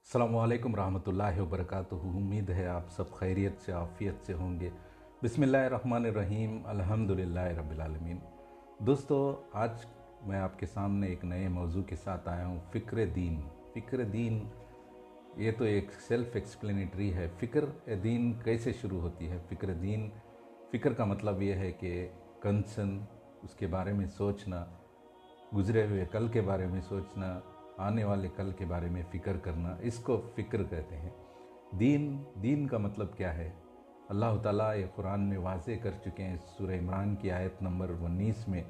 अस्सलामुअलैकुम रहमतुल्लाहि व बरकातुहू। उम्मीद है आप सब खैरियत से आफ़ियत से होंगे। बिस्मिल्लाहिर्रहमानिर्रहीम, अल्हम्दुलिल्लाहि रब्बिल आलमीन। दोस्तों, आज मैं आपके सामने एक नए मौजू के साथ आया हूँ, फ़िक्र दीन। फ़िक्र दीन ये तो एक सेल्फ़ एक्सप्लेनेटरी है। फ़िक्र दीन कैसे शुरू होती है? फ़िक्र दीन, फ़िक्र का मतलब ये है कि कंसर्न, उसके बारे में सोचना, गुज़रे हुए कल के बारे में सोचना, आने वाले कल के बारे में फ़िक्र करना, इसको फ़िक्र कहते हैं। दीन का मतलब क्या है? अल्लाह ताला ये कुरान में वाज़े कर चुके हैं सूरह इमरान की आयत नंबर 19 में,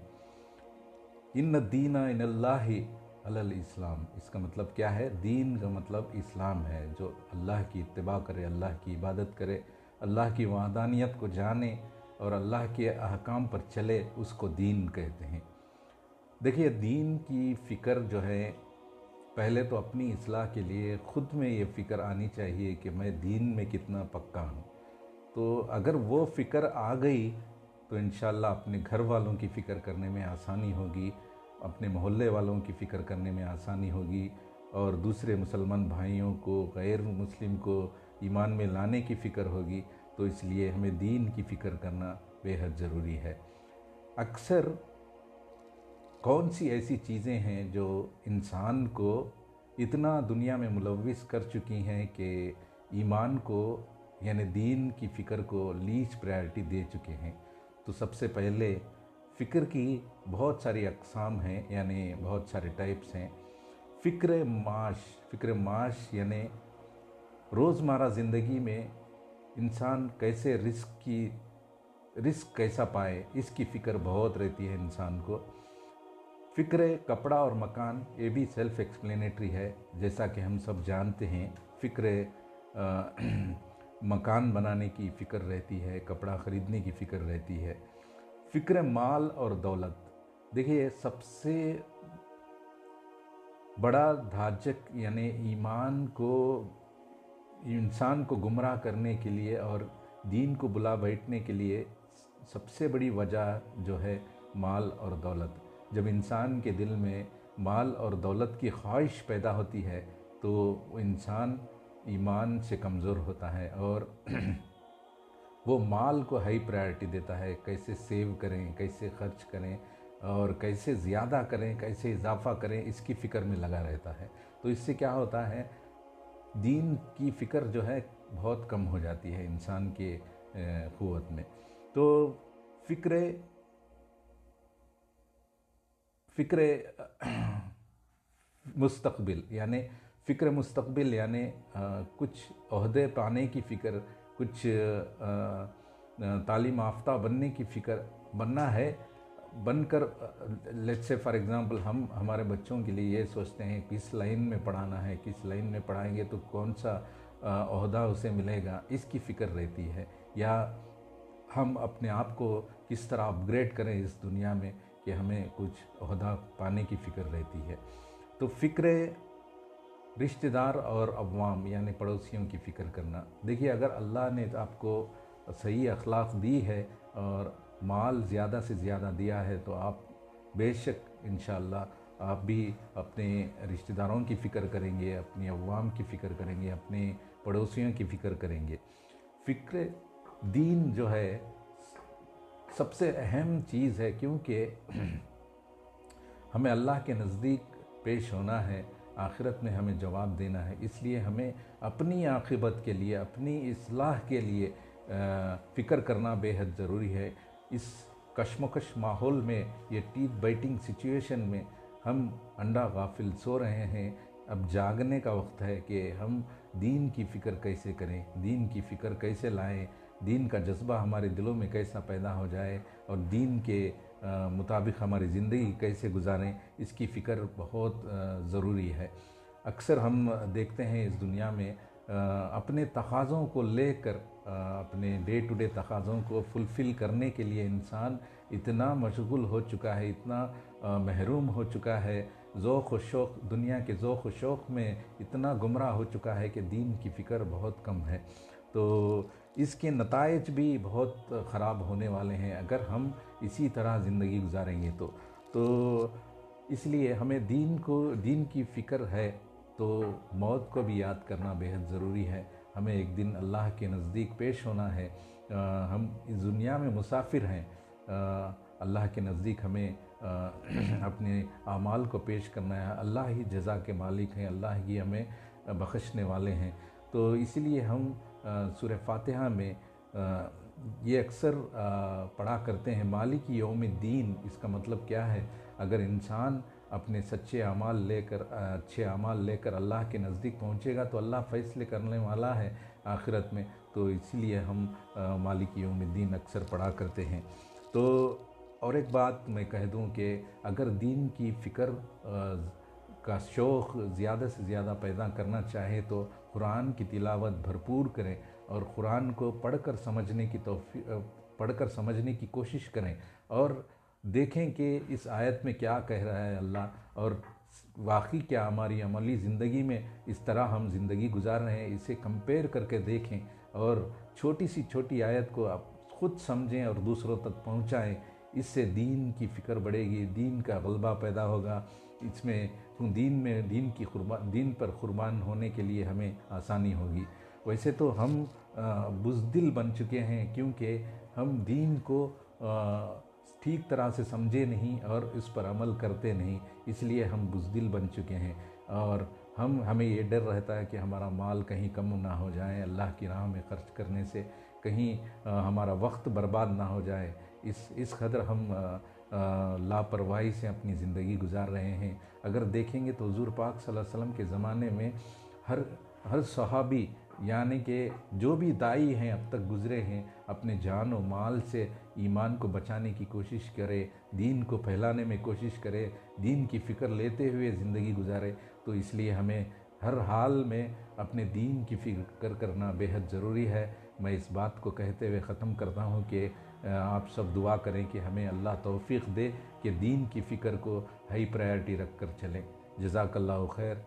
इन्न दीना इनल्लाहि अलल इस्लाम। इसका मतलब क्या है? दीन का मतलब इस्लाम है। जो अल्लाह की इत्तिबा करे, अल्लाह की इबादत करे, अल्लाह की वहदानियत को जाने और अल्लाह के अहकाम पर चले, उसको दीन कहते हैं। देखिए, दीन की फ़िक्र जो है, पहले तो अपनी इस्लाह के लिए ख़ुद में ये फ़िक्र आनी चाहिए कि मैं दीन में कितना पक्का हूँ। तो अगर वो फ़िक्र आ गई तो इंशाअल्लाह अपने घर वालों की फ़िक्र करने में आसानी होगी, अपने मोहल्ले वालों की फ़िक्र करने में आसानी होगी, और दूसरे मुसलमान भाइयों को, गैर मुस्लिम को ईमान में लाने की फ़िक्र होगी। तो इसलिए हमें दीन की फ़िक्र करना बेहद ज़रूरी है। अक्सर कौन सी ऐसी चीज़ें हैं जो इंसान को इतना दुनिया में मुलव्विस कर चुकी हैं कि ईमान को, यानी दीन की फ़िक्र को लीस्ट प्रायोरिटी दे चुके हैं? तो सबसे पहले फ़िक्र की बहुत सारी अक़साम हैं, यानी बहुत सारे टाइप्स हैं। फ़िक्र माश यानी रोज़मर्रा ज़िंदगी में इंसान कैसे रिस्क कैसा पाए, इसकी फ़िक्र बहुत रहती है इंसान को। फ़िक्र कपड़ा और मकान, ये भी सेल्फ़ एक्सप्लेनेटरी है। जैसा कि हम सब जानते हैं, फ़िक्र मकान बनाने की फ़िक्र रहती है, कपड़ा ख़रीदने की फ़िक्र रहती है। फ़िक्र माल और दौलत, देखिए सबसे बड़ा धाजक, यानी ईमान को, इंसान को गुमराह करने के लिए और दीन को बुला बैठने के लिए सबसे बड़ी वजह जो है माल और दौलत। जब इंसान के दिल में माल और दौलत की ख्वाहिश पैदा होती है तो वो इंसान ईमान से कमज़ोर होता है और वो माल को हाई प्रायोरिटी देता है। कैसे सेव करें, कैसे खर्च करें और कैसे ज़्यादा करें, कैसे इजाफ़ा करें, इसकी फ़िक्र में लगा रहता है। तो इससे क्या होता है, दीन की फ़िक्र जो है बहुत कम हो जाती है इंसान के क़ुव्वत में। तो फ़िक्र मुस्तक़बिल, यानी फ़िक्र मुस्तक़बिल यानी कुछ ओहदे पाने की फ़िक्र, कुछ तालीम याफ़्ता बनने की फ़िक्र, बनना है, बनकर लेट्स से फॉर एग्ज़ाम्पल हम हमारे बच्चों के लिए ये सोचते हैं किस लाइन में पढ़ाना है, किस लाइन में पढ़ाएंगे तो कौन सा ओहदा उसे मिलेगा, इसकी फ़िक्र रहती है। या हम अपने आप को किस तरह अपग्रेड करें इस दुनिया में कि हमें कुछ ओहदा पाने की फ़िक्र रहती है। तो फ़िक्र रिश्तेदार और अवाम यानी पड़ोसियों की फ़िक्र करना। देखिए, अगर अल्लाह ने आपको सही अखलाक दी है और माल ज़्यादा से ज़्यादा दिया है तो आप बेशक इंशाअल्लाह आप भी अपने रिश्तेदारों की फ़िक्र करेंगे, अपनी अवाम की फ़िक्र करेंगे, अपने पड़ोसियों की फ़िक्र करेंगे। फ़िक्र दीन जो है सबसे अहम चीज़ है, क्योंकि हमें अल्लाह के नज़दीक पेश होना है, आखिरत में हमें जवाब देना है। इसलिए हमें अपनी आक़िबत के लिए, अपनी इस्लाह के लिए फ़िक्र करना बेहद ज़रूरी है। इस कशमकश माहौल में, ये टीथ बाइटिंग सिचुएशन में हम अंधा गाफिल सो रहे हैं। अब जागने का वक्त है कि हम दीन की फ़िक्र कैसे करें, दीन की फ़िक्र कैसे लाएं, दीन का जज्बा हमारे दिलों में कैसा पैदा हो जाए और दीन के मुताबिक हमारी ज़िंदगी कैसे गुजारें, इसकी फ़िक्र बहुत ज़रूरी है। अक्सर हम देखते हैं इस दुनिया में अपने तकाज़ों को लेकर, अपने डे टू डे तकाज़ों को फुलफ़िल करने के लिए इंसान इतना मशगूल हो चुका है, इतना महरूम हो चुका है, ज़ौक़ व शौक़, दुनिया के ज़ौक़ व शौक़ में इतना गुमराह हो चुका है कि दीन की फ़िक्र बहुत कम है। तो इसके नताइज भी बहुत ख़राब होने वाले हैं अगर हम इसी तरह ज़िंदगी गुजारेंगे तो इसलिए हमें दीन की फ़िक्र है तो मौत को भी याद करना बेहद ज़रूरी है। हमें एक दिन अल्लाह के नज़दीक पेश होना है। हम इस दुनिया में मुसाफिर हैं। अल्लाह के नज़दीक हमें अपने आमाल को पेश करना है। अल्लाह ही जज़ा के मालिक हैं, अल्लाह ही हमें बख्शने वाले हैं। तो इसीलिए हम सूरह फातिहा में ये अक्सर पढ़ा करते हैं, मालिक यौमिद्दीन। इसका मतलब क्या है? अगर इंसान अपने सच्चे अमाल लेकर, अच्छे अमाल लेकर अल्लाह के नज़दीक पहुँचेगा तो अल्लाह फ़ैसले करने वाला है आखिरत में। तो इसलिए हम मालिक यौमिद्दीन अक्सर पढ़ा करते हैं। तो और एक बात मैं कह दूं कि अगर दीन की फ़िक्र का शौक़ ज़्यादा से ज़्यादा पैदा करना चाहे तो कुरान की तिलावत भरपूर करें और कुरान को पढ़कर समझने की कोशिश करें और देखें कि इस आयत में क्या कह रहा है अल्लाह, और वाकई क्या हमारी अमली ज़िंदगी में इस तरह हम ज़िंदगी गुजार रहे हैं, इसे कंपेयर करके देखें और छोटी सी छोटी आयत को आप ख़ुद समझें और दूसरों तक पहुंचाएं। इससे दीन की फ़िक्र बढ़ेगी, दीन का गलबा पैदा होगा। इसमें दीन पर कुर्बान होने के लिए हमें आसानी होगी। वैसे तो हम बुज़दिल बन चुके हैं, क्योंकि हम दीन को ठीक तरह से समझे नहीं और इस पर अमल करते नहीं, इसलिए हम बुज़दिल बन चुके हैं। और हमें ये डर रहता है कि हमारा माल कहीं कम ना हो जाए, अल्लाह की राह में खर्च करने से कहीं हमारा वक्त बर्बाद ना हो जाए। इस कदर हम लापरवाही से अपनी ज़िंदगी गुजार रहे हैं। अगर देखेंगे तो हुज़ूर पाक सल्लल्लाहु अलैहि वसल्लम के ज़माने में हर सहाबी, यानी कि जो भी दाई हैं अब तक गुज़रे हैं, अपने जान और माल से ईमान को बचाने की कोशिश करे, दीन को फैलाने में कोशिश करे, दीन की फ़िक्र लेते हुए ज़िंदगी गुजारे। तो इसलिए हमें हर हाल में अपने दीन की फ़िक्र करना बेहद ज़रूरी है। मैं इस बात को कहते हुए ख़त्म करता हूँ कि आप सब दुआ करें कि हमें अल्लाह तौफ़ीक़ दे कि दीन की फ़िक्र को हाई प्रायोरिटी रख कर चलें। जज़ाकल्लाहु खैर।